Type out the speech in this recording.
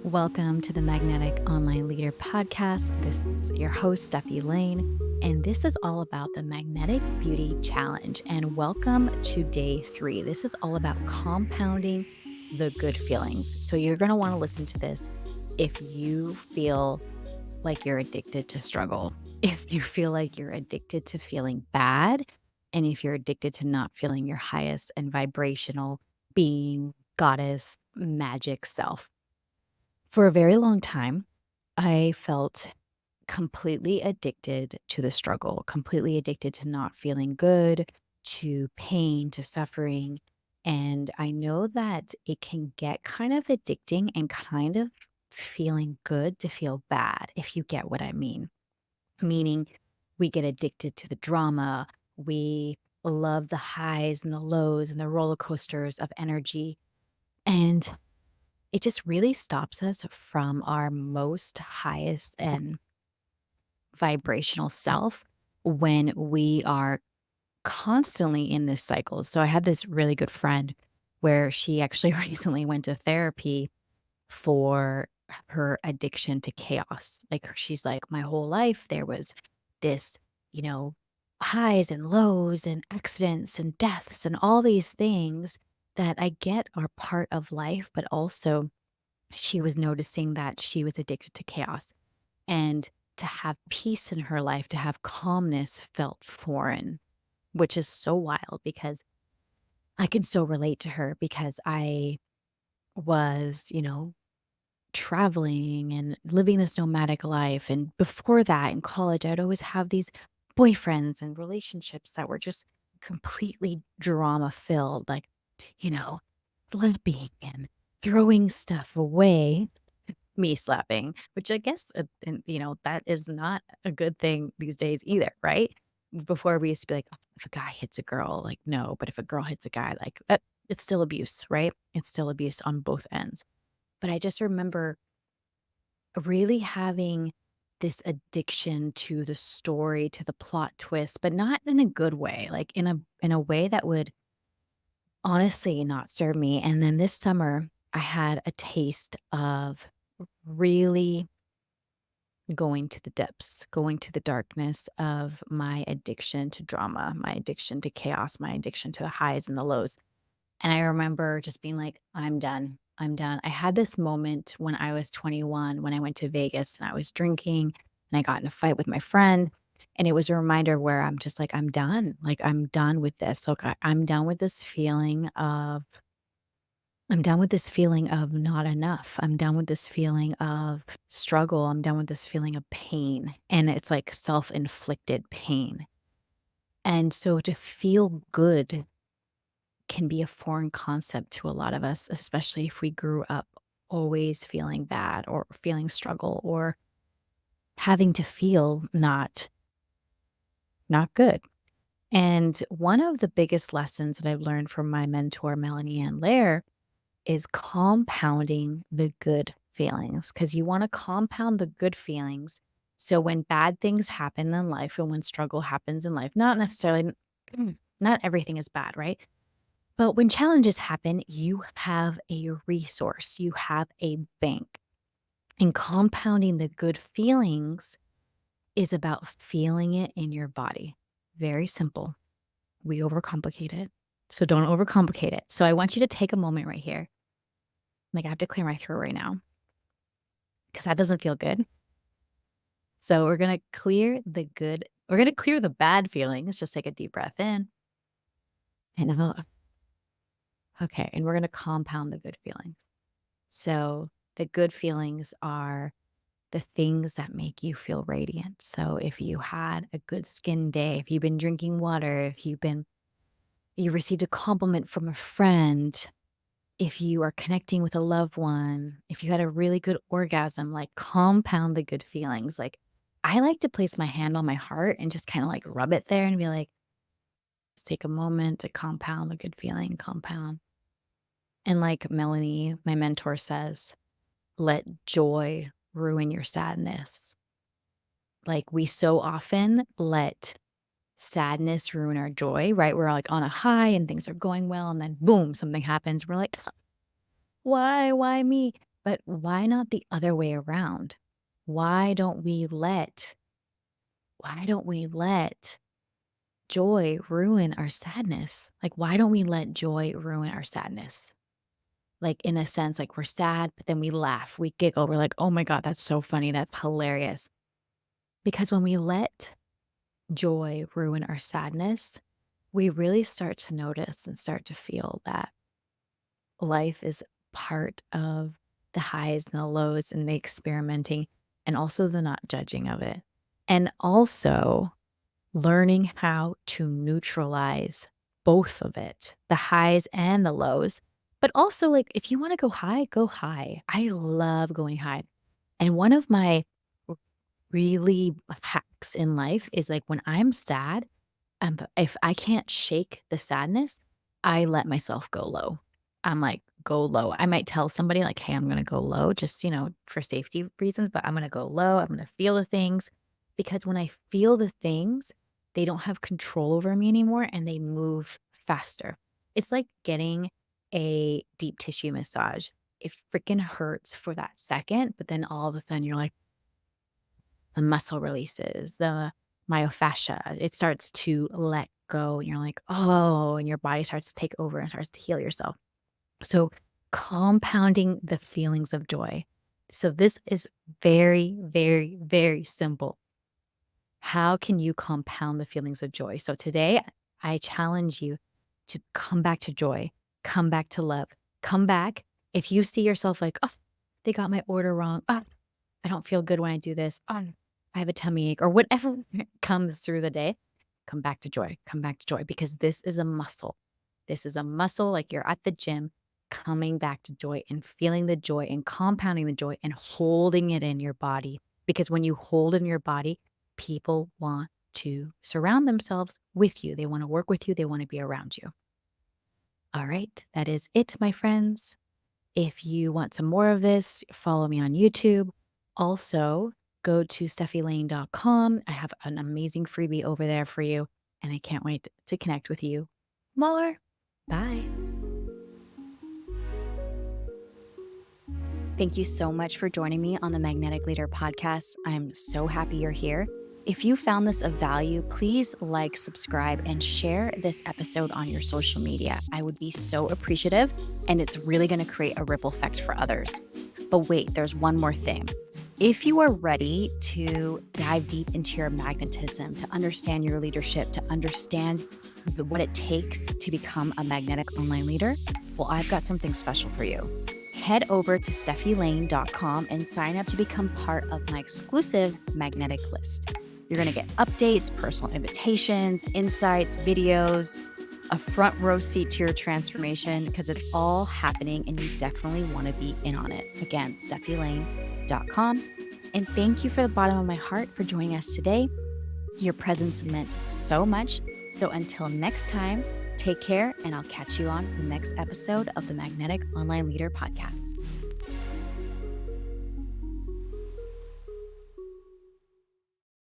Welcome to the Magnetic Online Leader Podcast. This is your host, Stephy Lane, and this is all about the Magnetic Beauty Challenge. And welcome to day 3. This is all about compounding the good feelings. So you're going to want to listen to this if you feel like you're addicted to struggle, if you feel like you're addicted to feeling bad, and if you're addicted to not feeling your highest and vibrational being, goddess, magic self. For a very long time, I felt completely addicted to the struggle, completely addicted to not feeling good, to pain, to suffering. And I know that it can get kind of addicting and kind of feeling good to feel bad, if you get what I mean. Meaning, we get addicted to the drama. We love the highs and the lows and the roller coasters of energy. And it just really stops us from our most highest and vibrational self when we are constantly in this cycle. So I had this really good friend where she actually recently went to therapy for her addiction to chaos. Like she's like, my whole life there was this, you know, highs and lows and accidents and deaths and all these things that I get are part of life, but also she was noticing that she was addicted to chaos, and to have peace in her life, to have calmness felt foreign, which is so wild because I can so relate to her because I was, traveling and living this nomadic life. And before that, in college, I'd always have these boyfriends and relationships that were just completely drama filled, like, you know, slapping and throwing stuff away, me slapping, which I guess, that is not a good thing these days either, right? Before we used to be like, "Oh, if a guy hits a girl, like, no, but if a girl hits a guy, like that, it's still abuse, right? It's still abuse on both ends. But I just remember really having this addiction to the story, to the plot twist, but not in a good way, like in a way that would honestly not serve me. And then this summer, I had a taste of really going to the depths, going to the darkness of my addiction to drama, my addiction to chaos, my addiction to the highs and the lows. And I remember just being like, I'm done. I'm done. I had this moment when I was 21, when I went to Vegas and I was drinking and I got in a fight with my friend. And it was a reminder where I'm just like, I'm done. Like, I'm done with this. Look, I'm done with this feeling of I'm done with this feeling of not enough. I'm done with this feeling of struggle. I'm done with this feeling of pain. And it's like self-inflicted pain. And so to feel good can be a foreign concept to a lot of us, especially if we grew up always feeling bad or feeling struggle or having to feel not good. And one of the biggest lessons that I've learned from my mentor, Melanie Ann Lair, is compounding the good feelings, because you want to compound the good feelings. So when bad things happen in life and when struggle happens in life, not necessarily, not everything is bad, right? But when challenges happen, you have a resource, you have a bank. And compounding the good feelings is about feeling it in your body. Very simple. We overcomplicate it. So don't overcomplicate it. So I want you to take a moment right here. Like, I have to clear my throat right now because that doesn't feel good. So we're going to clear the good. We're going to clear the bad feelings. Just take a deep breath in and out. Okay. And we're going to compound the good feelings. So the good feelings are the things that make you feel radiant. So if you had a good skin day, if you've been drinking water, if you received a compliment from a friend, if you are connecting with a loved one, if you had a really good orgasm, like compound the good feelings. Like, I like to place my hand on my heart and just kind of like rub it there and be like, let's take a moment to compound the good feeling, compound. And like Melanie, my mentor, says, let joy ruin your sadness. Like, we so often let sadness ruin our joy, right? We're like on a high and things are going well. And then boom, something happens. We're like, why me? But why not the other way around? Why don't we let why don't we let joy ruin our sadness? Like, why don't we let joy ruin our sadness? Like, in a sense, like we're sad, but then we laugh, we giggle, we're like, oh my God, that's so funny, that's hilarious. Because when we let joy ruin our sadness, we really start to notice and start to feel that life is part of the highs and the lows and the experimenting and also the not judging of it. And also learning how to neutralize both of it, the highs and the lows. But also, like, if you want to go high, go high. I love going high. And one of my really hacks in life is like when I'm sad, if I can't shake the sadness, I let myself go low. I'm like, go low. I might tell somebody like, hey, I'm going to go low just, for safety reasons, but I'm going to go low. I'm going to feel the things because when I feel the things, they don't have control over me anymore and they move faster. It's like getting a deep tissue massage. It freaking hurts for that second, but then all of a sudden you're like, the muscle releases, the myofascia, it starts to let go. And you're like, oh, and your body starts to take over and starts to heal yourself. So, compounding the feelings of joy. So, this is very, very, very simple. How can you compound the feelings of joy? So, today I challenge you to come back to joy, come back to love, come back. If you see yourself like, oh, they got my order wrong. Oh, I don't feel good when I do this. I have a tummy ache or whatever comes through the day. Come back to joy. Come back to joy because this is a muscle. This is a muscle like you're at the gym, coming back to joy and feeling the joy and compounding the joy and holding it in your body. Because when you hold in your body, people want to surround themselves with you. They want to work with you. They want to be around you. All right. That is it, my friends. If you want some more of this, follow me on YouTube. Also, go to stephylane.com. I have an amazing freebie over there for you, and I can't wait to connect with you more. Bye. Thank you so much for joining me on the Magnetic Leader podcast. I'm so happy you're here. If you found this of value, please like, subscribe, and share this episode on your social media. I would be so appreciative, and it's really going to create a ripple effect for others. But wait, there's one more thing. If you are ready to dive deep into your magnetism, to understand your leadership, to understand what it takes to become a magnetic online leader, well, I've got something special for you. Head over to stephylane.com and sign up to become part of my exclusive magnetic list. You're going to get updates, personal invitations, insights, videos, a front row seat to your transformation because it's all happening and you definitely want to be in on it. Again, stephylane.com. And thank you from the bottom of my heart for joining us today. Your presence meant so much. So until next time, take care and I'll catch you on the next episode of the Magnetic Online Leader Podcast.